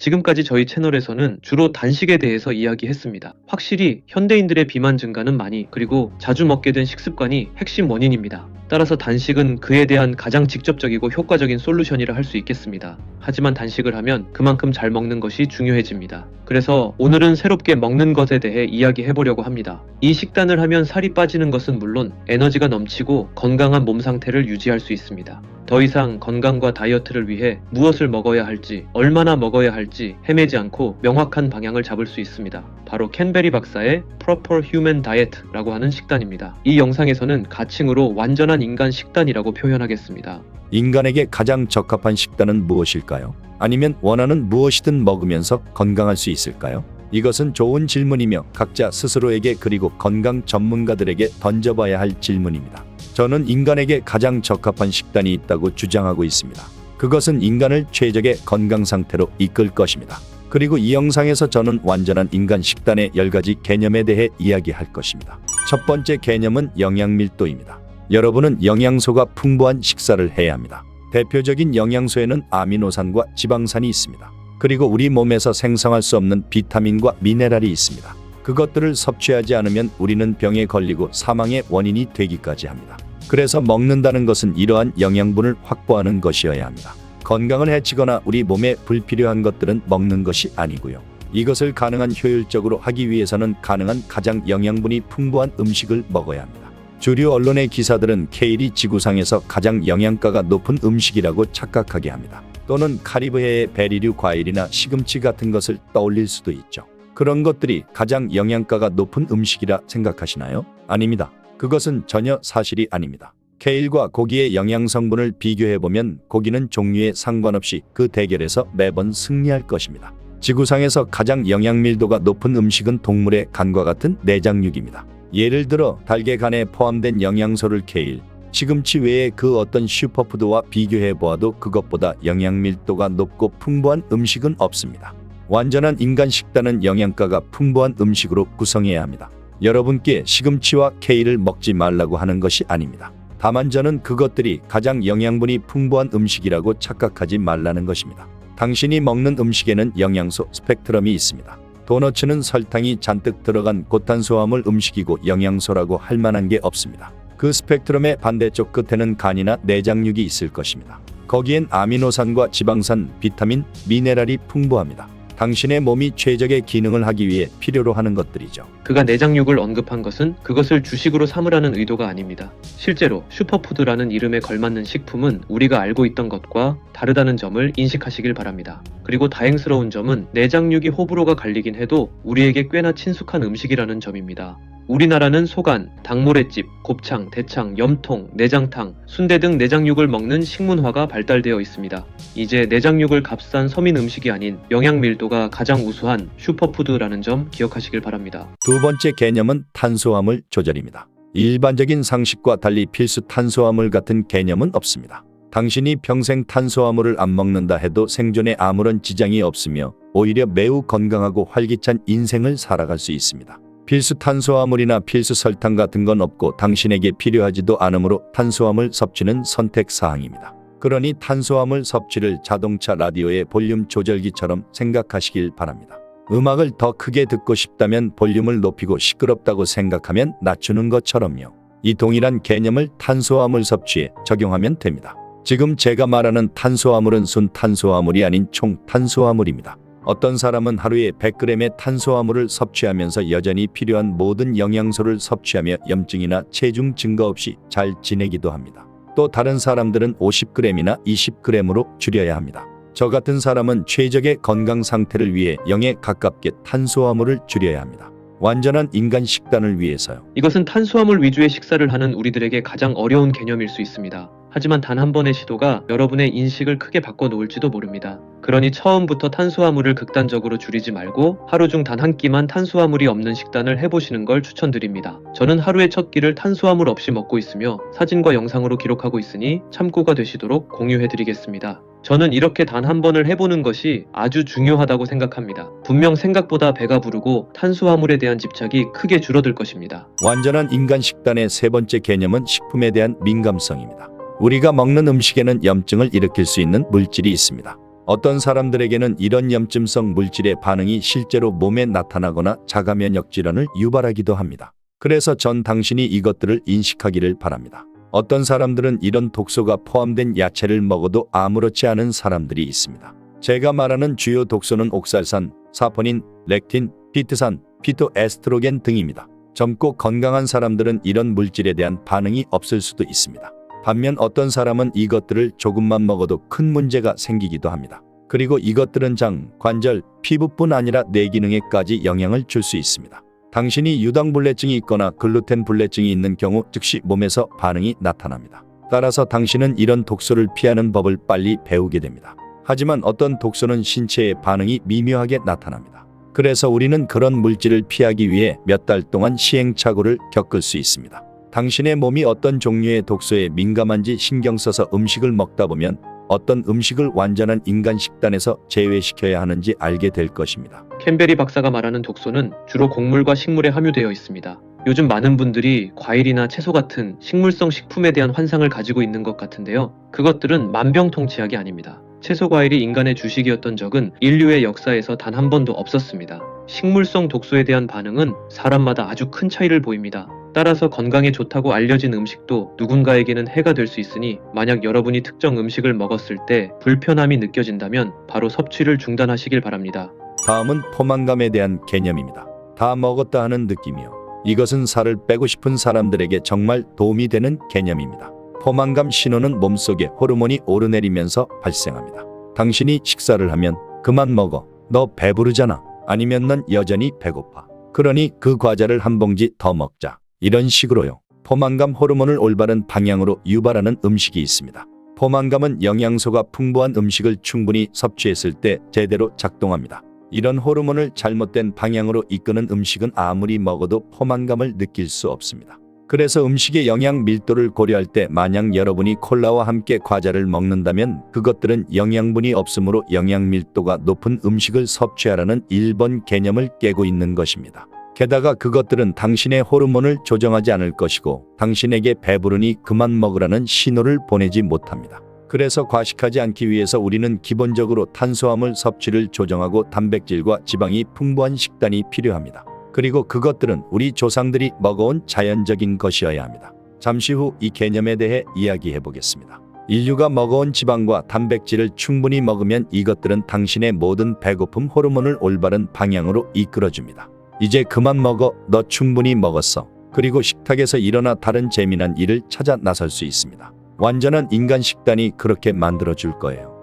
지금까지 저희 채널에서는 주로 단식에 대해서 이야기했습니다. 확실히 현대인들의 비만 증가는 많이, 그리고 자주 먹게 된 식습관이 핵심 원인입니다. 따라서 단식은 그에 대한 가장 직접적이고 효과적인 솔루션이라 할 수 있겠습니다. 하지만 단식을 하면 그만큼 잘 먹는 것이 중요해집니다. 그래서 오늘은 새롭게 먹는 것에 대해 이야기해보려고 합니다. 이 식단을 하면 살이 빠지는 것은 물론 에너지가 넘치고 건강한 몸 상태를 유지할 수 있습니다. 더 이상 건강과 다이어트를 위해 무엇을 먹어야 할지, 얼마나 먹어야 할지 헤매지 않고 명확한 방향을 잡을 수 있습니다. 바로 캔베리 박사의 Proper Human Diet라고 하는 식단입니다. 이 영상에서는 가칭으로 완전한 인간 식단이라고 표현하겠습니다. 인간에게 가장 적합한 식단은 무엇일까요? 아니면 원하는 무엇이든 먹으면서 건강할 수 있을까요? 이것은 좋은 질문이며 각자 스스로에게 그리고 건강 전문가들에게 던져봐야 할 질문입니다. 저는 인간에게 가장 적합한 식단이 있다고 주장하고 있습니다. 그것은 인간을 최적의 건강 상태로 이끌 것입니다. 그리고 이 영상에서 저는 완전한 인간 식단의 10가지 개념에 대해 이야기할 것입니다. 첫 번째 개념은 영양밀도입니다. 여러분은 영양소가 풍부한 식사를 해야 합니다. 대표적인 영양소에는 아미노산과 지방산이 있습니다. 그리고 우리 몸에서 생성할 수 없는 비타민과 미네랄이 있습니다. 그것들을 섭취하지 않으면 우리는 병에 걸리고 사망의 원인이 되기까지 합니다. 그래서 먹는다는 것은 이러한 영양분을 확보하는 것이어야 합니다. 건강을 해치거나 우리 몸에 불필요한 것들은 먹는 것이 아니고요. 이것을 가능한 효율적으로 하기 위해서는 가능한 가장 영양분이 풍부한 음식을 먹어야 합니다. 주류 언론의 기사들은 케일이 지구상에서 가장 영양가가 높은 음식이라고 착각하게 합니다. 또는 카리브해의 베리류 과일이나 시금치 같은 것을 떠올릴 수도 있죠. 그런 것들이 가장 영양가가 높은 음식이라 생각하시나요? 아닙니다. 그것은 전혀 사실이 아닙니다. 케일과 고기의 영양 성분을 비교해보면 고기는 종류에 상관없이 그 대결에서 매번 승리할 것입니다. 지구상에서 가장 영양밀도가 높은 음식은 동물의 간과 같은 내장육입니다. 예를 들어 닭의 간에 포함된 영양소를 케일, 시금치 외에 그 어떤 슈퍼푸드와 비교해보아도 그것보다 영양밀도가 높고 풍부한 음식은 없습니다. 완전한 인간 식단은 영양가가 풍부한 음식으로 구성해야 합니다. 여러분께 시금치와 케일을 먹지 말라고 하는 것이 아닙니다. 다만 저는 그것들이 가장 영양분이 풍부한 음식이라고 착각하지 말라는 것입니다. 당신이 먹는 음식에는 영양소 스펙트럼이 있습니다. 도너츠는 설탕이 잔뜩 들어간 고탄수화물 음식이고 영양소라고 할 만한 게 없습니다. 그 스펙트럼의 반대쪽 끝에는 간이나 내장육이 있을 것입니다. 거기엔 아미노산과 지방산, 비타민, 미네랄이 풍부합니다. 당신의 몸이 최적의 기능을 하기 위해 필요로 하는 것들이죠. 그가 내장육을 언급한 것은 그것을 주식으로 삼으라는 의도가 아닙니다. 실제로 슈퍼푸드라는 이름에 걸맞는 식품은 우리가 알고 있던 것과 다르다는 점을 인식하시길 바랍니다. 그리고 다행스러운 점은 내장육이 호불호가 갈리긴 해도 우리에게 꽤나 친숙한 음식이라는 점입니다. 우리나라는 소간, 닭모래집, 곱창, 대창, 염통, 내장탕, 순대 등 내장육을 먹는 식문화가 발달되어 있습니다. 이제 내장육을 값싼 서민 음식이 아닌 영양밀도가 가장 우수한 슈퍼푸드라는 점 기억하시길 바랍니다. 두 번째 개념은 탄수화물 조절입니다. 일반적인 상식과 달리 필수 탄수화물 같은 개념은 없습니다. 당신이 평생 탄수화물을 안 먹는다 해도 생존에 아무런 지장이 없으며 오히려 매우 건강하고 활기찬 인생을 살아갈 수 있습니다. 필수 탄수화물이나 필수 설탕 같은 건 없고 당신에게 필요하지도 않으므로 탄수화물 섭취는 선택사항입니다. 그러니 탄수화물 섭취를 자동차 라디오의 볼륨 조절기처럼 생각하시길 바랍니다. 음악을 더 크게 듣고 싶다면 볼륨을 높이고 시끄럽다고 생각하면 낮추는 것처럼요. 이 동일한 개념을 탄수화물 섭취에 적용하면 됩니다. 지금 제가 말하는 탄수화물은 순 탄수화물이 아닌 총 탄수화물입니다. 어떤 사람은 하루에 100g의 탄수화물을 섭취하면서 여전히 필요한 모든 영양소를 섭취하며 염증이나 체중 증가 없이 잘 지내기도 합니다. 또 다른 사람들은 50g이나 20g으로 줄여야 합니다. 저 같은 사람은 최적의 건강 상태를 위해 0에 가깝게 탄수화물을 줄여야 합니다. 완전한 인간 식단을 위해서요. 이것은 탄수화물 위주의 식사를 하는 우리들에게 가장 어려운 개념일 수 있습니다. 하지만 단 한 번의 시도가 여러분의 인식을 크게 바꿔놓을지도 모릅니다. 그러니 처음부터 탄수화물을 극단적으로 줄이지 말고 하루 중 단 한 끼만 탄수화물이 없는 식단을 해보시는 걸 추천드립니다. 저는 하루의 첫 끼를 탄수화물 없이 먹고 있으며 사진과 영상으로 기록하고 있으니 참고가 되시도록 공유해드리겠습니다. 저는 이렇게 단 한 번을 해보는 것이 아주 중요하다고 생각합니다. 분명 생각보다 배가 부르고 탄수화물에 대한 집착이 크게 줄어들 것입니다. 완전한 인간 식단의 세 번째 개념은 식품에 대한 민감성입니다. 우리가 먹는 음식에는 염증을 일으킬 수 있는 물질이 있습니다. 어떤 사람들에게는 이런 염증성 물질의 반응이 실제로 몸에 나타나거나 자가 면역 질환을 유발하기도 합니다. 그래서 전 당신이 이것들을 인식하기를 바랍니다. 어떤 사람들은 이런 독소가 포함된 야채를 먹어도 아무렇지 않은 사람들이 있습니다. 제가 말하는 주요 독소는 옥살산, 사포닌, 렉틴, 피트산, 피토에스트로겐 등입니다. 젊고 건강한 사람들은 이런 물질에 대한 반응이 없을 수도 있습니다. 반면 어떤 사람은 이것들을 조금만 먹어도 큰 문제가 생기기도 합니다. 그리고 이것들은 장, 관절, 피부뿐 아니라 뇌 기능에까지 영향을 줄 수 있습니다. 당신이 유당불내증이 있거나 글루텐 불내증이 있는 경우 즉시 몸에서 반응이 나타납니다. 따라서 당신은 이런 독소를 피하는 법을 빨리 배우게 됩니다. 하지만 어떤 독소는 신체에 반응이 미묘하게 나타납니다. 그래서 우리는 그런 물질을 피하기 위해 몇 달 동안 시행착오를 겪을 수 있습니다. 당신의 몸이 어떤 종류의 독소에 민감한지 신경 써서 음식을 먹다 보면 어떤 음식을 완전한 인간 식단에서 제외시켜야 하는지 알게 될 것입니다. 캠베리 박사가 말하는 독소는 주로 곡물과 식물에 함유되어 있습니다. 요즘 많은 분들이 과일이나 채소 같은 식물성 식품에 대한 환상을 가지고 있는 것 같은데요. 그것들은 만병통치약이 아닙니다. 채소 과일이 인간의 주식이었던 적은 인류의 역사에서 단 한 번도 없었습니다. 식물성 독소에 대한 반응은 사람마다 아주 큰 차이를 보입니다. 따라서 건강에 좋다고 알려진 음식도 누군가에게는 해가 될 수 있으니 만약 여러분이 특정 음식을 먹었을 때 불편함이 느껴진다면 바로 섭취를 중단하시길 바랍니다. 다음은 포만감에 대한 개념입니다. 다 먹었다 하는 느낌이요. 이것은 살을 빼고 싶은 사람들에게 정말 도움이 되는 개념입니다. 포만감 신호는 몸속에 호르몬이 오르내리면서 발생합니다. 당신이 식사를 하면 그만 먹어. 너 배부르잖아. 아니면 넌 여전히 배고파. 그러니 그 과자를 한 봉지 더 먹자. 이런 식으로요. 포만감 호르몬을 올바른 방향으로 유발하는 음식이 있습니다. 포만감은 영양소가 풍부한 음식을 충분히 섭취했을 때 제대로 작동합니다. 이런 호르몬을 잘못된 방향으로 이끄는 음식은 아무리 먹어도 포만감을 느낄 수 없습니다. 그래서 음식의 영양 밀도를 고려할 때 만약 여러분이 콜라와 함께 과자를 먹는다면 그것들은 영양분이 없으므로 영양 밀도가 높은 음식을 섭취하라는 1번 개념을 깨고 있는 것입니다. 게다가 그것들은 당신의 호르몬을 조정하지 않을 것이고 당신에게 배부르니 그만 먹으라는 신호를 보내지 못합니다. 그래서 과식하지 않기 위해서 우리는 기본적으로 탄수화물 섭취를 조정하고 단백질과 지방이 풍부한 식단이 필요합니다. 그리고 그것들은 우리 조상들이 먹어온 자연적인 것이어야 합니다. 잠시 후 이 개념에 대해 이야기해 보겠습니다. 인류가 먹어온 지방과 단백질을 충분히 먹으면 이것들은 당신의 모든 배고픔 호르몬을 올바른 방향으로 이끌어줍니다. 이제 그만 먹어. 너 충분히 먹었어. 그리고 식탁에서 일어나 다른 재미난 일을 찾아 나설 수 있습니다. 완전한 인간 식단이 그렇게 만들어줄 거예요.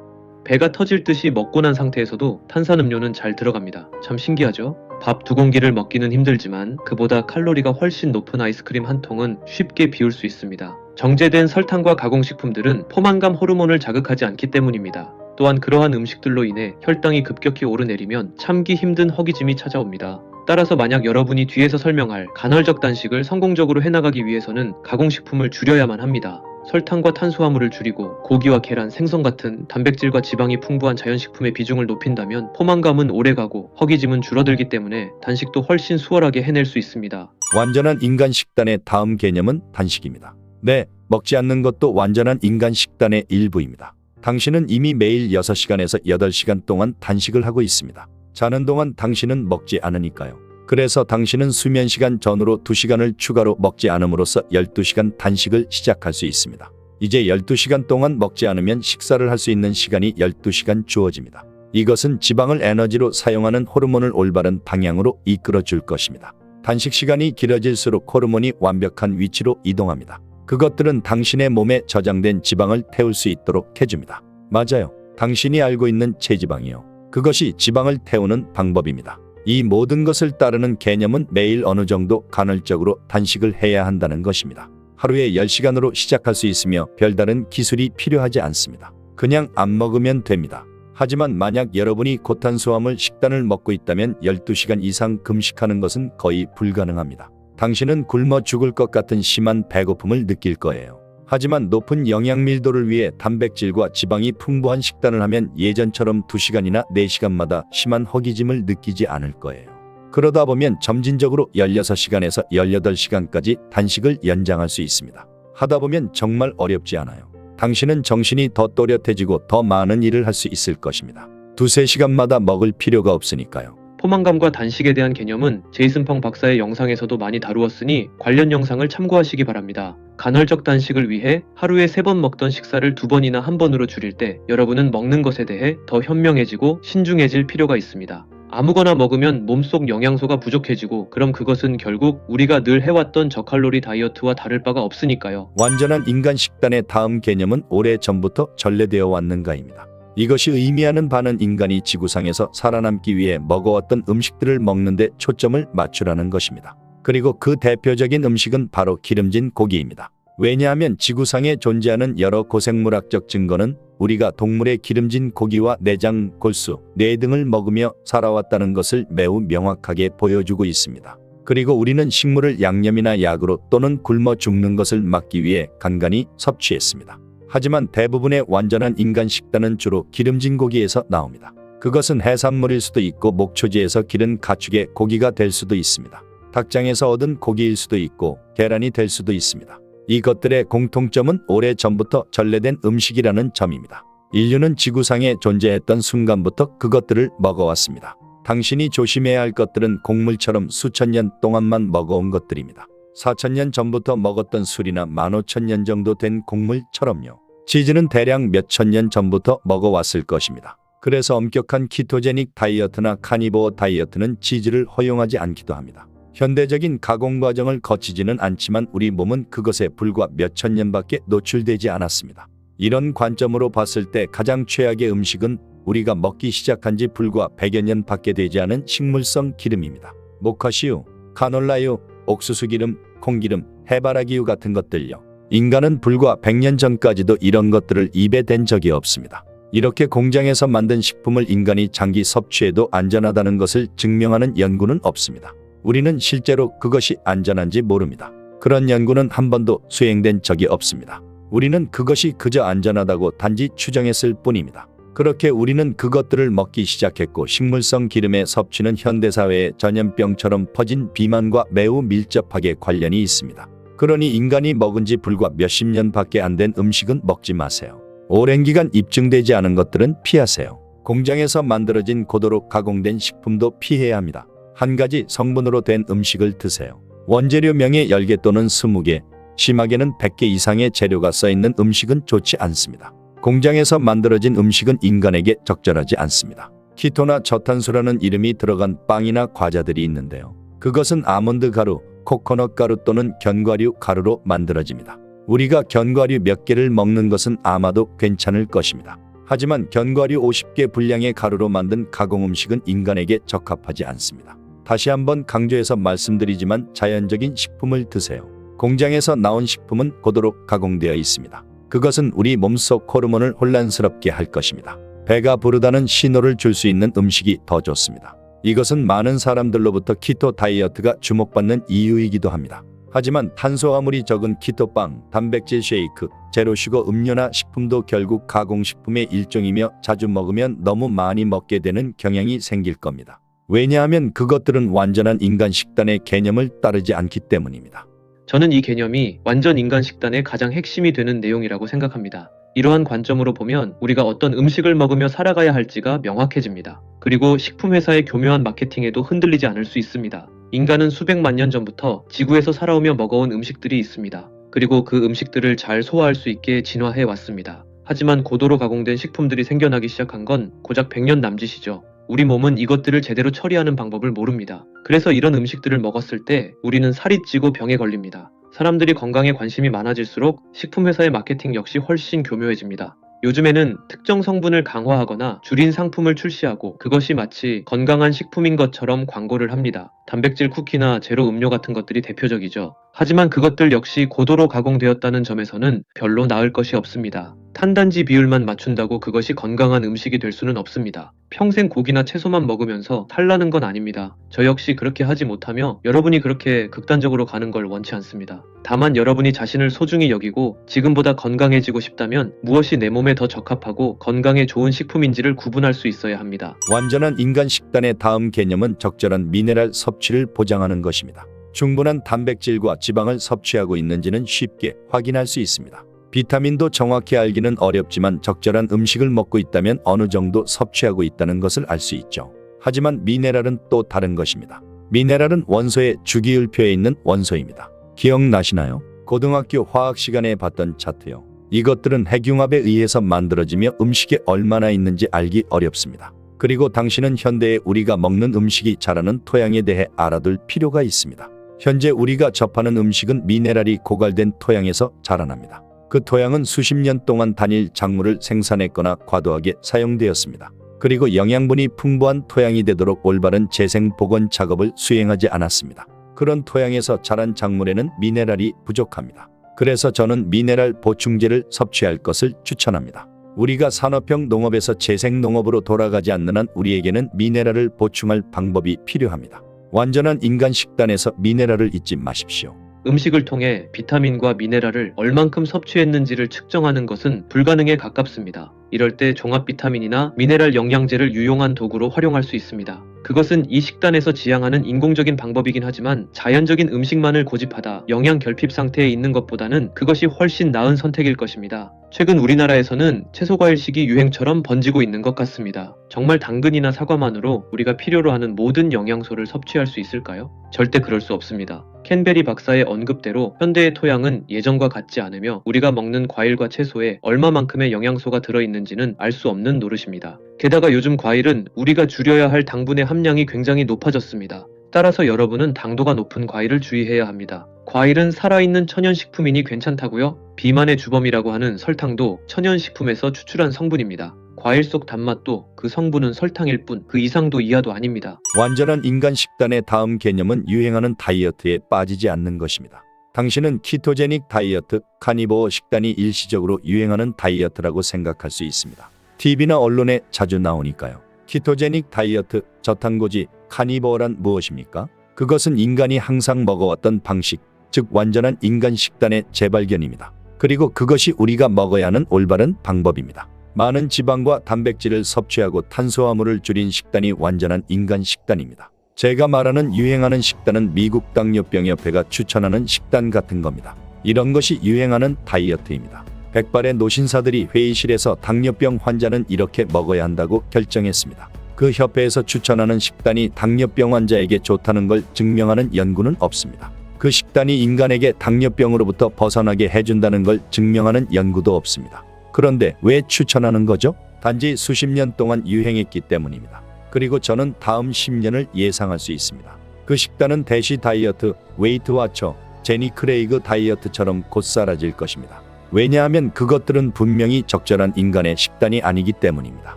배가 터질 듯이 먹고 난 상태에서도 탄산음료는 잘 들어갑니다. 참 신기하죠? 밥 2공기를 먹기는 힘들지만 그보다 칼로리가 훨씬 높은 아이스크림 한 통은 쉽게 비울 수 있습니다. 정제된 설탕과 가공식품들은 포만감 호르몬을 자극하지 않기 때문입니다. 또한 그러한 음식들로 인해 혈당이 급격히 오르내리면 참기 힘든 허기짐이 찾아옵니다. 따라서 만약 여러분이 뒤에서 설명할 간헐적 단식을 성공적으로 해나가기 위해서는 가공식품을 줄여야만 합니다. 설탕과 탄수화물을 줄이고 고기와 계란, 생선 같은 단백질과 지방이 풍부한 자연식품의 비중을 높인다면 포만감은 오래가고 허기짐은 줄어들기 때문에 단식도 훨씬 수월하게 해낼 수 있습니다. 완전한 인간 식단의 다음 개념은 단식입니다. 네, 먹지 않는 것도 완전한 인간 식단의 일부입니다. 당신은 이미 매일 6시간에서 8시간 동안 단식을 하고 있습니다. 자는 동안 당신은 먹지 않으니까요. 그래서 당신은 수면 시간 전후로 2시간을 추가로 먹지 않음으로써 12시간 단식을 시작할 수 있습니다. 이제 12시간 동안 먹지 않으면 식사를 할 수 있는 시간이 12시간 주어집니다. 이것은 지방을 에너지로 사용하는 호르몬을 올바른 방향으로 이끌어 줄 것입니다. 단식 시간이 길어질수록 호르몬이 완벽한 위치로 이동합니다. 그것들은 당신의 몸에 저장된 지방을 태울 수 있도록 해줍니다. 맞아요. 당신이 알고 있는 체지방이요. 그것이 지방을 태우는 방법입니다. 이 모든 것을 따르는 개념은 매일 어느 정도 간헐적으로 단식을 해야 한다는 것입니다. 하루에 10시간으로 시작할 수 있으며 별다른 기술이 필요하지 않습니다. 그냥 안 먹으면 됩니다. 하지만 만약 여러분이 고탄수화물 식단을 먹고 있다면 12시간 이상 금식하는 것은 거의 불가능합니다. 당신은 굶어 죽을 것 같은 심한 배고픔을 느낄 거예요. 하지만 높은 영양 밀도를 위해 단백질과 지방이 풍부한 식단을 하면 예전처럼 2시간이나 4시간마다 심한 허기짐을 느끼지 않을 거예요. 그러다 보면 점진적으로 16시간에서 18시간까지 단식을 연장할 수 있습니다. 하다 보면 정말 어렵지 않아요. 당신은 정신이 더 또렷해지고 더 많은 일을 할 수 있을 것입니다. 두세 시간마다 먹을 필요가 없으니까요. 포만감과 단식에 대한 개념은 제이슨 펑 박사의 영상에서도 많이 다루었으니 관련 영상을 참고하시기 바랍니다. 간헐적 단식을 위해 하루에 3번 먹던 식사를 2번이나 1번으로 줄일 때 여러분은 먹는 것에 대해 더 현명해지고 신중해질 필요가 있습니다. 아무거나 먹으면 몸속 영양소가 부족해지고 그럼 그것은 결국 우리가 늘 해왔던 저칼로리 다이어트와 다를 바가 없으니까요. 완전한 인간 식단의 다음 개념은 오래전부터 전래되어 왔는가입니다. 이것이 의미하는 바는 인간이 지구상에서 살아남기 위해 먹어왔던 음식들을 먹는데 초점을 맞추라는 것입니다. 그리고 그 대표적인 음식은 바로 기름진 고기입니다. 왜냐하면 지구상에 존재하는 여러 고생물학적 증거는 우리가 동물의 기름진 고기와 내장, 골수, 뇌 등을 먹으며 살아왔다는 것을 매우 명확하게 보여주고 있습니다. 그리고 우리는 식물을 양념이나 약으로 또는 굶어 죽는 것을 막기 위해 간간히 섭취했습니다. 하지만 대부분의 완전한 인간 식단은 주로 기름진 고기에서 나옵니다. 그것은 해산물일 수도 있고 목초지에서 기른 가축의 고기가 될 수도 있습니다. 닭장에서 얻은 고기일 수도 있고 계란이 될 수도 있습니다. 이것들의 공통점은 오래전부터 전래된 음식이라는 점입니다. 인류는 지구상에 존재했던 순간부터 그것들을 먹어왔습니다. 당신이 조심해야 할 것들은 곡물처럼 수천 년 동안만 먹어온 것들입니다. 4,000년 전부터 먹었던 술이나 15,000년 정도 된 곡물처럼요. 치즈는 대략 몇천 년 전부터 먹어왔을 것입니다. 그래서 엄격한 키토제닉 다이어트나 카니보어 다이어트는 치즈를 허용하지 않기도 합니다. 현대적인 가공 과정을 거치지는 않지만 우리 몸은 그것에 불과 몇천 년밖에 노출되지 않았습니다. 이런 관점으로 봤을 때 가장 최악의 음식은 우리가 먹기 시작한 지 불과 100여 년밖에 되지 않은 식물성 기름입니다. 모카씨유, 카놀라유, 옥수수 기름, 콩기름, 해바라기유 같은 것들요. 인간은 불과 100년 전까지도 이런 것들을 입에 댄 적이 없습니다. 이렇게 공장에서 만든 식품을 인간이 장기 섭취해도 안전하다는 것을 증명하는 연구는 없습니다. 우리는 실제로 그것이 안전한지 모릅니다. 그런 연구는 한 번도 수행된 적이 없습니다. 우리는 그것이 그저 안전하다고 단지 추정했을 뿐입니다. 그렇게 우리는 그것들을 먹기 시작했고 식물성 기름의 섭취는 현대사회의 전염병처럼 퍼진 비만과 매우 밀접하게 관련이 있습니다. 그러니 인간이 먹은 지 불과 몇십 년밖에 안 된 음식은 먹지 마세요. 오랜 기간 입증되지 않은 것들은 피하세요. 공장에서 만들어진 고도로 가공된 식품도 피해야 합니다. 한 가지 성분으로 된 음식을 드세요. 원재료명에 10개 또는 20개, 심하게는 100개 이상의 재료가 써있는 음식은 좋지 않습니다. 공장에서 만들어진 음식은 인간에게 적절하지 않습니다. 키토나 저탄수라는 이름이 들어간 빵이나 과자들이 있는데요. 그것은 아몬드 가루, 코코넛 가루 또는 견과류 가루로 만들어집니다. 우리가 견과류 몇 개를 먹는 것은 아마도 괜찮을 것입니다. 하지만 견과류 50개 분량의 가루로 만든 가공 음식은 인간에게 적합하지 않습니다. 다시 한번 강조해서 말씀드리지만 자연적인 식품을 드세요. 공장에서 나온 식품은 고도로 가공되어 있습니다. 그것은 우리 몸속 호르몬을 혼란스럽게 할 것입니다. 배가 부르다는 신호를 줄 수 있는 음식이 더 좋습니다. 이것은 많은 사람들로부터 키토 다이어트가 주목받는 이유이기도 합니다. 하지만 탄수화물이 적은 키토빵, 단백질 쉐이크, 제로슈거 음료나 식품도 결국 가공식품의 일종이며 자주 먹으면 너무 많이 먹게 되는 경향이 생길 겁니다. 왜냐하면 그것들은 완전한 인간 식단의 개념을 따르지 않기 때문입니다. 저는 이 개념이 완전 인간 식단의 가장 핵심이 되는 내용이라고 생각합니다. 이러한 관점으로 보면 우리가 어떤 음식을 먹으며 살아가야 할지가 명확해집니다. 그리고 식품회사의 교묘한 마케팅에도 흔들리지 않을 수 있습니다. 인간은 수백만 년 전부터 지구에서 살아오며 먹어온 음식들이 있습니다. 그리고 그 음식들을 잘 소화할 수 있게 진화해 왔습니다. 하지만 고도로 가공된 식품들이 생겨나기 시작한 건 고작 100년 남짓이죠. 우리 몸은 이것들을 제대로 처리하는 방법을 모릅니다. 그래서 이런 음식들을 먹었을 때 우리는 살이 찌고 병에 걸립니다. 사람들이 건강에 관심이 많아질수록 식품회사의 마케팅 역시 훨씬 교묘해집니다. 요즘에는 특정 성분을 강화하거나 줄인 상품을 출시하고 그것이 마치 건강한 식품인 것처럼 광고를 합니다. 단백질 쿠키나 제로 음료 같은 것들이 대표적이죠. 하지만 그것들 역시 고도로 가공되었다는 점에서는 별로 나을 것이 없습니다. 탄단지 비율만 맞춘다고 그것이 건강한 음식이 될 수는 없습니다. 평생 고기나 채소만 먹으면서 탈나는 건 아닙니다. 저 역시 그렇게 하지 못하며 여러분이 그렇게 극단적으로 가는 걸 원치 않습니다. 다만 여러분이 자신을 소중히 여기고 지금보다 건강해지고 싶다면 무엇이 내 몸에 더 적합하고 건강에 좋은 식품인지를 구분할 수 있어야 합니다. 완전한 인간 식단의 다음 개념은 적절한 미네랄 섭취를 보장하는 것입니다. 충분한 단백질과 지방을 섭취하고 있는지는 쉽게 확인할 수 있습니다. 비타민도 정확히 알기는 어렵지만 적절한 음식을 먹고 있다면 어느 정도 섭취하고 있다는 것을 알 수 있죠. 하지만 미네랄은 또 다른 것입니다. 미네랄은 원소의 주기율표에 있는 원소입니다. 기억나시나요? 고등학교 화학 시간에 봤던 차트요. 이것들은 핵융합에 의해서 만들어지며 음식에 얼마나 있는지 알기 어렵습니다. 그리고 당신은 현대에 우리가 먹는 음식이 자라는 토양에 대해 알아둘 필요가 있습니다. 현재 우리가 접하는 음식은 미네랄이 고갈된 토양에서 자라납니다. 그 토양은 수십 년 동안 단일 작물을 생산했거나 과도하게 사용되었습니다. 그리고 영양분이 풍부한 토양이 되도록 올바른 재생 복원 작업을 수행하지 않았습니다. 그런 토양에서 자란 작물에는 미네랄이 부족합니다. 그래서 저는 미네랄 보충제를 섭취할 것을 추천합니다. 우리가 산업형 농업에서 재생 농업으로 돌아가지 않는 한 우리에게는 미네랄을 보충할 방법이 필요합니다. 완전한 인간 식단에서 미네랄을 잊지 마십시오. 음식을 통해 비타민과 미네랄을 얼만큼 섭취했는지를 측정하는 것은 불가능에 가깝습니다. 이럴 때 종합 비타민이나 미네랄 영양제를 유용한 도구로 활용할 수 있습니다. 그것은 이 식단에서 지향하는 인공적인 방법이긴 하지만 자연적인 음식만을 고집하다 영양 결핍 상태에 있는 것보다는 그것이 훨씬 나은 선택일 것입니다. 최근 우리나라에서는 채소과일식이 유행처럼 번지고 있는 것 같습니다. 정말 당근이나 사과만으로 우리가 필요로 하는 모든 영양소를 섭취할 수 있을까요? 절대 그럴 수 없습니다. 캔베리 박사의 언급대로 현대의 토양은 예전과 같지 않으며 우리가 먹는 과일과 채소에 얼마만큼의 영양소가 들어있는지는 알 수 없는 노릇입니다. 게다가 요즘 과일은 우리가 줄여야 할 당분의 함량이 굉장히 높아졌습니다. 따라서 여러분은 당도가 높은 과일을 주의해야 합니다. 과일은 살아있는 천연식품이니 괜찮다고요? 비만의 주범이라고 하는 설탕도 천연식품에서 추출한 성분입니다. 과일 속 단맛도 그 성분은 설탕일 뿐 그 이상도 이하도 아닙니다. 완전한 인간 식단의 다음 개념은 유행하는 다이어트에 빠지지 않는 것입니다. 당신은 키토제닉 다이어트, 카니보어 식단이 일시적으로 유행하는 다이어트라고 생각할 수 있습니다. TV나 언론에 자주 나오니까요. 키토제닉 다이어트, 저탄고지, 카니보어란 무엇입니까? 그것은 인간이 항상 먹어왔던 방식, 즉 완전한 인간 식단의 재발견입니다. 그리고 그것이 우리가 먹어야 하는 올바른 방법입니다. 많은 지방과 단백질을 섭취하고 탄수화물을 줄인 식단이 완전한 인간 식단입니다. 제가 말하는 유행하는 식단은 미국 당뇨병협회가 추천하는 식단 같은 겁니다. 이런 것이 유행하는 다이어트입니다. 백발의 노신사들이 회의실에서 당뇨병 환자는 이렇게 먹어야 한다고 결정했습니다. 그 협회에서 추천하는 식단이 당뇨병 환자에게 좋다는 걸 증명하는 연구는 없습니다. 그 식단이 인간에게 당뇨병으로부터 벗어나게 해준다는 걸 증명하는 연구도 없습니다. 그런데 왜 추천하는 거죠? 단지 수십 년 동안 유행했기 때문입니다. 그리고 저는 다음 10년을 예상할 수 있습니다. 그 식단은 대시 다이어트, 웨이트와처, 제니 크레이그 다이어트처럼 곧 사라질 것입니다. 왜냐하면 그것들은 분명히 적절한 인간의 식단이 아니기 때문입니다.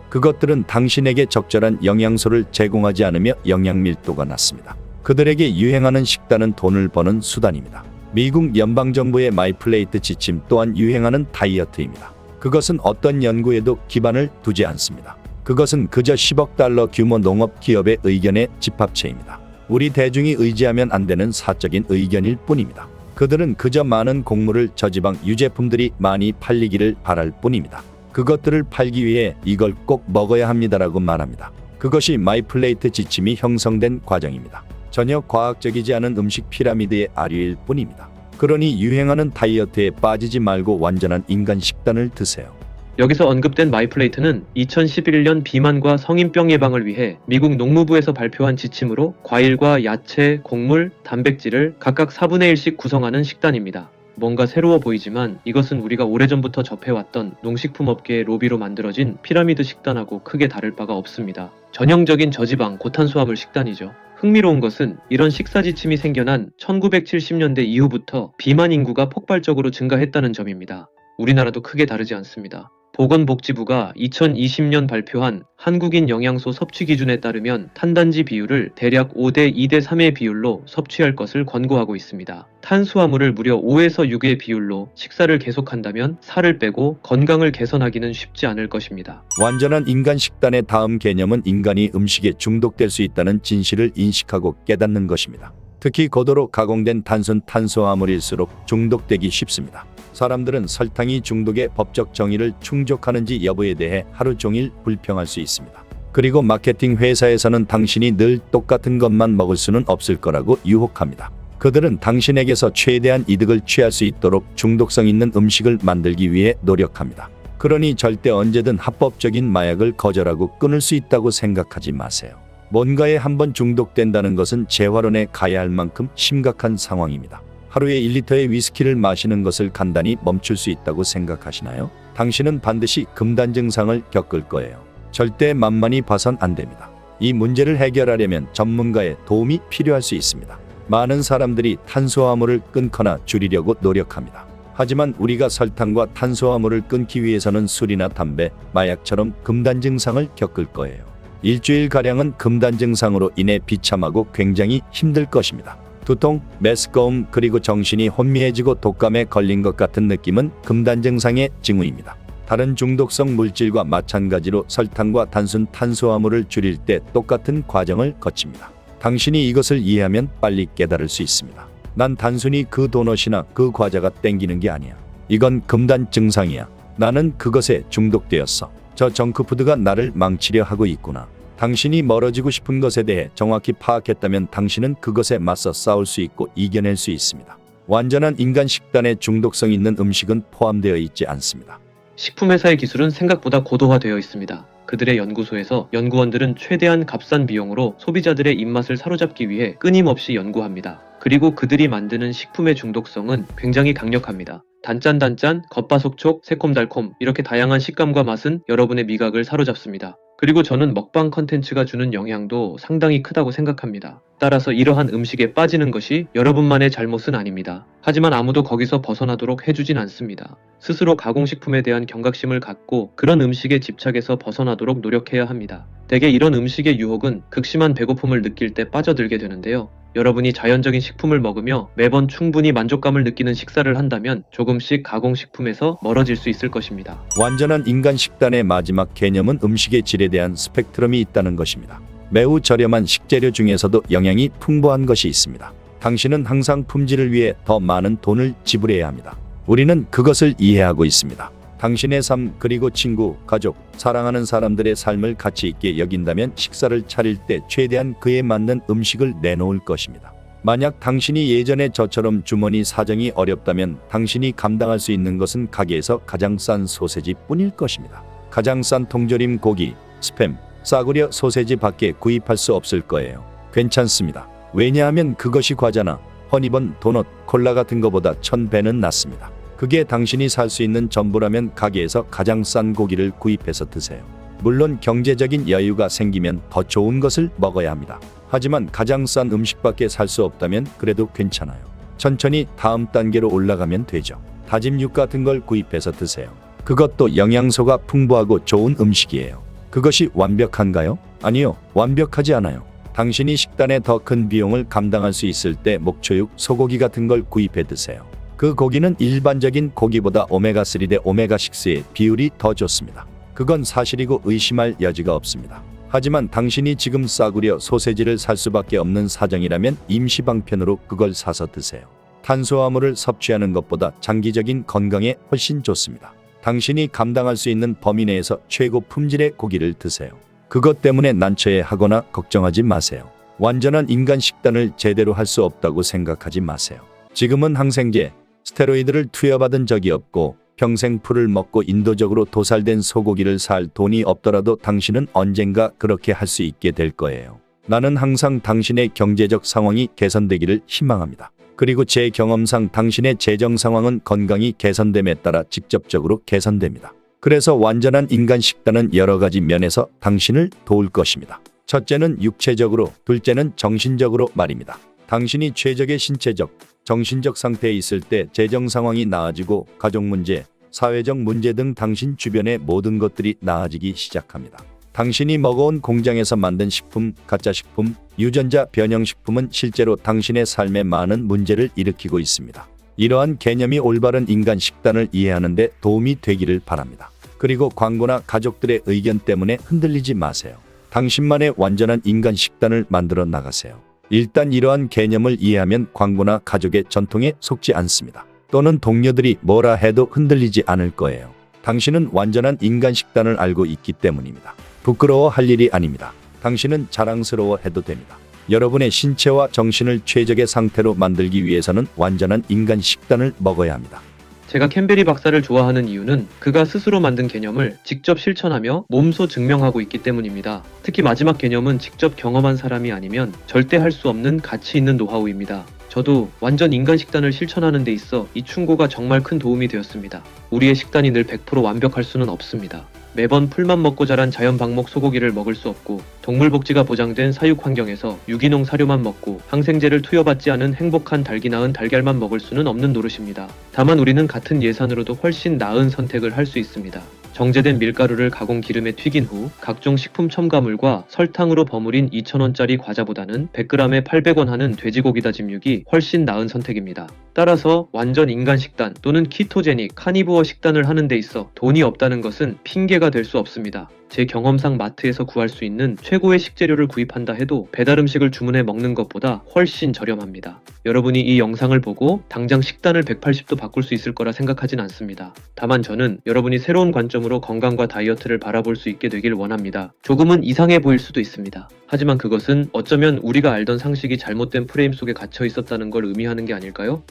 그것들은 당신에게 적절한 영양소를 제공하지 않으며 영양 밀도가 낮습니다. 그들에게 유행하는 식단은 돈을 버는 수단입니다. 미국 연방정부의 마이플레이트 지침 또한 유행하는 다이어트입니다. 그것은 어떤 연구에도 기반을 두지 않습니다. 그것은 그저 10억 달러 규모 농업 기업의 의견의 집합체입니다. 우리 대중이 의지하면 안 되는 사적인 의견일 뿐입니다. 그들은 그저 많은 곡물을 저지방 유제품들이 많이 팔리기를 바랄 뿐입니다. 그것들을 팔기 위해 이걸 꼭 먹어야 합니다라고 말합니다. 그것이 마이플레이트 지침이 형성된 과정입니다. 전혀 과학적이지 않은 음식 피라미드의 아류일 뿐입니다. 그러니 유행하는 다이어트에 빠지지 말고 완전한 인간 식단을 드세요. 여기서 언급된 마이플레이트는 2011년 비만과 성인병 예방을 위해 미국 농무부에서 발표한 지침으로 과일과 야채, 곡물, 단백질을 각각 4분의 1씩 구성하는 식단입니다. 뭔가 새로워 보이지만 이것은 우리가 오래전부터 접해왔던 농식품업계의 로비로 만들어진 피라미드 식단하고 크게 다를 바가 없습니다. 전형적인 저지방, 고탄수화물 식단이죠. 흥미로운 것은 이런 식사 지침이 생겨난 1970년대 이후부터 비만 인구가 폭발적으로 증가했다는 점입니다. 우리나라도 크게 다르지 않습니다. 보건복지부가 2020년 발표한 한국인 영양소 섭취 기준에 따르면 탄단지 비율을 대략 5대 2대 3의 비율로 섭취할 것을 권고하고 있습니다. 탄수화물을 무려 5에서 6의 비율로 식사를 계속한다면 살을 빼고 건강을 개선하기는 쉽지 않을 것입니다. 완전한 인간 식단의 다음 개념은 인간이 음식에 중독될 수 있다는 진실을 인식하고 깨닫는 것입니다. 특히 고도로 가공된 단순 탄수화물일수록 중독되기 쉽습니다. 사람들은 설탕이 중독의 법적 정의를 충족하는지 여부에 대해 하루 종일 불평할 수 있습니다. 그리고 마케팅 회사에서는 당신이 늘 똑같은 것만 먹을 수는 없을 거라고 유혹합니다. 그들은 당신에게서 최대한 이득을 취할 수 있도록 중독성 있는 음식을 만들기 위해 노력합니다. 그러니 절대 언제든 합법적인 마약을 거절하고 끊을 수 있다고 생각하지 마세요. 뭔가에 한번 중독된다는 것은 재활원에 가야 할 만큼 심각한 상황입니다. 하루에 1리터의 위스키를 마시는 것을 간단히 멈출 수 있다고 생각하시나요? 당신은 반드시 금단 증상을 겪을 거예요. 절대 만만히 봐선 안 됩니다. 이 문제를 해결하려면 전문가의 도움이 필요할 수 있습니다. 많은 사람들이 탄수화물을 끊거나 줄이려고 노력합니다. 하지만 우리가 설탕과 탄수화물을 끊기 위해서는 술이나 담배, 마약처럼 금단 증상을 겪을 거예요. 일주일가량은 금단 증상으로 인해 비참하고 굉장히 힘들 것입니다. 두통, 메스꺼움, 그리고 정신이 혼미해지고 독감에 걸린 것 같은 느낌은 금단 증상의 징후입니다. 다른 중독성 물질과 마찬가지로 설탕과 단순 탄수화물을 줄일 때 똑같은 과정을 거칩니다. 당신이 이것을 이해하면 빨리 깨달을 수 있습니다. 난 단순히 그 도넛이나 그 과자가 땡기는 게 아니야. 이건 금단 증상이야. 나는 그것에 중독되었어. 저 정크푸드가 나를 망치려 하고 있구나. 당신이 멀어지고 싶은 것에 대해 정확히 파악했다면 당신은 그것에 맞서 싸울 수 있고 이겨낼 수 있습니다. 완전한 인간 식단에 중독성 있는 음식은 포함되어 있지 않습니다. 식품회사의 기술은 생각보다 고도화되어 있습니다. 그들의 연구소에서 연구원들은 최대한 값싼 비용으로 소비자들의 입맛을 사로잡기 위해 끊임없이 연구합니다. 그리고 그들이 만드는 식품의 중독성은 굉장히 강력합니다. 단짠단짠, 겉바속촉, 새콤달콤 이렇게 다양한 식감과 맛은 여러분의 미각을 사로잡습니다. 그리고 저는 먹방 컨텐츠가 주는 영향도 상당히 크다고 생각합니다. 따라서 이러한 음식에 빠지는 것이 여러분만의 잘못은 아닙니다. 하지만 아무도 거기서 벗어나도록 해주진 않습니다. 스스로 가공식품에 대한 경각심을 갖고 그런 음식에 집착해서 벗어나도록 노력해야 합니다. 대개 이런 음식의 유혹은 극심한 배고픔을 느낄 때 빠져들게 되는데요. 여러분이 자연적인 식품을 먹으며 매번 충분히 만족감을 느끼는 식사를 한다면 조금씩 가공식품에서 멀어질 수 있을 것입니다. 완전한 인간 식단의 마지막 개념은 음식의 질에 대한 스펙트럼이 있다는 것입니다. 매우 저렴한 식재료 중에서도 영양이 풍부한 것이 있습니다. 당신은 항상 품질을 위해 더 많은 돈을 지불해야 합니다. 우리는 그것을 이해하고 있습니다. 당신의 삶 그리고 친구, 가족, 사랑하는 사람들의 삶을 가치 있게 여긴다면 식사를 차릴 때 최대한 그에 맞는 음식을 내놓을 것입니다. 만약 당신이 예전에 저처럼 주머니 사정이 어렵다면 당신이 감당할 수 있는 것은 가게에서 가장 싼 소세지 뿐일 것입니다. 가장 싼 통조림 고기, 스팸, 싸구려 소세지 밖에 구입할 수 없을 거예요. 괜찮습니다. 왜냐하면 그것이 과자나 허니번, 도넛, 콜라 같은 것보다 1000배는 낫습니다. 그게 당신이 살 수 있는 전부라면 가게에서 가장 싼 고기를 구입해서 드세요. 물론 경제적인 여유가 생기면 더 좋은 것을 먹어야 합니다. 하지만 가장 싼 음식밖에 살 수 없다면 그래도 괜찮아요. 천천히 다음 단계로 올라가면 되죠. 다짐 육 같은 걸 구입해서 드세요. 그것도 영양소가 풍부하고 좋은 음식이에요. 그것이 완벽한가요? 아니요, 완벽하지 않아요. 당신이 식단에 더 큰 비용을 감당할 수 있을 때 목초육, 소고기 같은 걸 구입해 드세요. 그 고기는 일반적인 고기보다 오메가3 대 오메가6의 비율이 더 좋습니다. 그건 사실이고 의심할 여지가 없습니다. 하지만 당신이 지금 싸구려 소세지를 살 수밖에 없는 사정이라면 임시방편으로 그걸 사서 드세요. 탄수화물을 섭취하는 것보다 장기적인 건강에 훨씬 좋습니다. 당신이 감당할 수 있는 범위 내에서 최고 품질의 고기를 드세요. 그것 때문에 난처해하거나 걱정하지 마세요. 완전한 인간 식단을 제대로 할 수 없다고 생각하지 마세요. 지금은 항생제, 스테로이드를 투여받은 적이 없고 평생 풀을 먹고 인도적으로 도살된 소고기를 살 돈이 없더라도 당신은 언젠가 그렇게 할 수 있게 될 거예요. 나는 항상 당신의 경제적 상황이 개선되기를 희망합니다. 그리고 제 경험상 당신의 재정 상황은 건강이 개선됨에 따라 직접적으로 개선됩니다. 그래서 완전한 인간 식단은 여러 가지 면에서 당신을 도울 것입니다. 첫째는 육체적으로, 둘째는 정신적으로 말입니다. 당신이 최적의 신체적, 정신적 상태에 있을 때 재정 상황이 나아지고 가족 문제, 사회적 문제 등 당신 주변의 모든 것들이 나아지기 시작합니다. 당신이 먹어온 공장에서 만든 식품, 가짜식품, 유전자 변형식품은 실제로 당신의 삶에 많은 문제를 일으키고 있습니다. 이러한 개념이 올바른 인간 식단을 이해하는 데 도움이 되기를 바랍니다. 그리고 광고나 가족들의 의견 때문에 흔들리지 마세요. 당신만의 완전한 인간 식단을 만들어 나가세요. 일단 이러한 개념을 이해하면 광고나 가족의 전통에 속지 않습니다. 또는 동료들이 뭐라 해도 흔들리지 않을 거예요. 당신은 완전한 인간 식단을 알고 있기 때문입니다. 부끄러워할 일이 아닙니다. 당신은 자랑스러워해도 됩니다. 여러분의 신체와 정신을 최적의 상태로 만들기 위해서는 완전한 인간 식단을 먹어야 합니다. 제가 캠베리 박사를 좋아하는 이유는 그가 스스로 만든 개념을 직접 실천하며 몸소 증명하고 있기 때문입니다. 특히 마지막 개념은 직접 경험한 사람이 아니면 절대 할 수 없는 가치 있는 노하우입니다. 저도 완전 인간 식단을 실천하는 데 있어 이 충고가 정말 큰 도움이 되었습니다. 우리의 식단이 늘 100% 완벽할 수는 없습니다. 매번 풀만 먹고 자란 자연 방목 소고기를 먹을 수 없고 동물 복지가 보장된 사육 환경에서 유기농 사료만 먹고 항생제를 투여받지 않은 행복한 닭이 낳은 달걀만 먹을 수는 없는 노릇입니다. 다만 우리는 같은 예산으로도 훨씬 나은 선택을 할 수 있습니다. 정제된 밀가루를 가공 기름에 튀긴 후 각종 식품 첨가물과 설탕으로 버무린 2,000원짜리 과자보다는 100g에 800원 하는 돼지고기 다짐 육이 훨씬 나은 선택입니다. 따라서 완전 인간 식단 또는 키토제닉, 카니부어 식단을 하는 데 있어 돈이 없다는 것은 핑계가 될 수 없습니다. 제 경험상 마트에서 구할 수 있는 최고의 식재료를 구입한다 해도 배달 음식을 주문해 먹는 것보다 훨씬 저렴합니다. 여러분이 이 영상을 보고 당장 식단을 180도 바꿀 수 있을 거라 생각하진 않습니다. 다만 저는 여러분이 새로운 관점으로 건강과 다이어트를 바라볼 수 있게 되길 원합니다. 조금은 이상해 보일 수도 있습니다. 하지만 그것은 어쩌면 우리가 알던 상식이 잘못된 프레임 속에 갇혀 있었다는 걸 의미하는 게 아닐까요?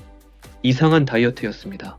이상한 다이어트였습니다.